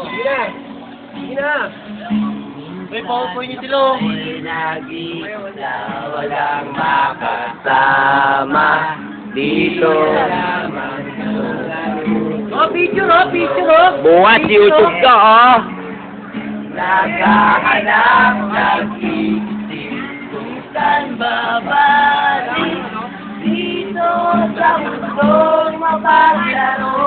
Sige na. Sige na. May powerpoint niyo sila. Nag-isa, walang makasama dito. Oh, picture oh, picture oh. Bukas YouTube ka, oh. Naghahanap, nag-iisip kung saan babalik dito sa mundong mapaglaro.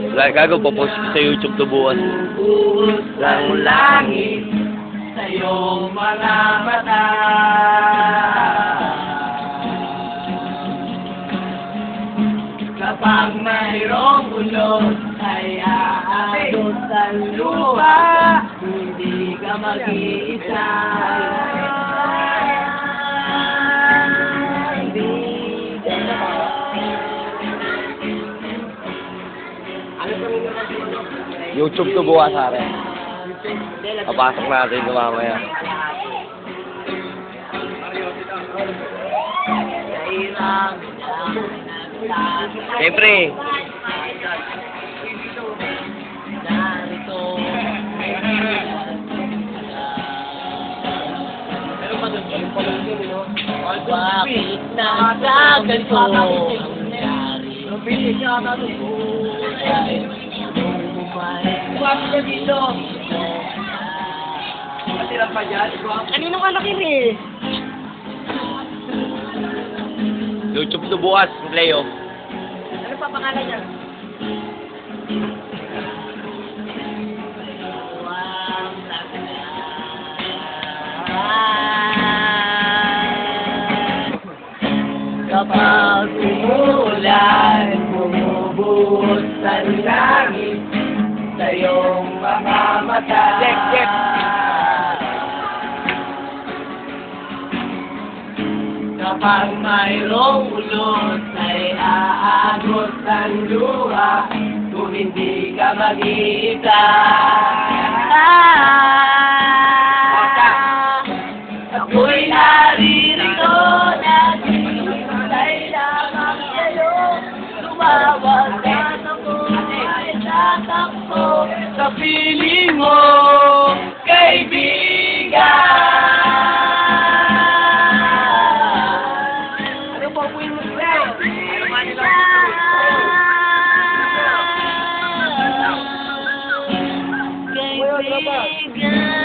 Wala, gago, papost ko sa YouTube to bukas. Buhos ng langit sa iyong mga mata. Kapag mayroong ulot ay aabot sa lupa, hindi ka mag-iisa. YouTube to bukas, pare. Papasok natin ito mamaya. Siyempre. Bakit nagkaganto ang nangyari? Guwapo dito. Matilang pa dyan, guwapo. Kaninong anak yun eh? YouTube to bukas, Leo. Ano pa pangalan niya? Kapag umulan, bumubuhos sa langit sa iyong mga mata. Kapag mayroong ulot ay aagos ang luha kung hindi ka mag-iisa. Ako'y naririto, naghihintay lamang sa'yo. Tumawag at ako'y tatakbo sa piling mo, kaibigan. Ano pa po yung muslim? Ano nga nila? Kaibigan.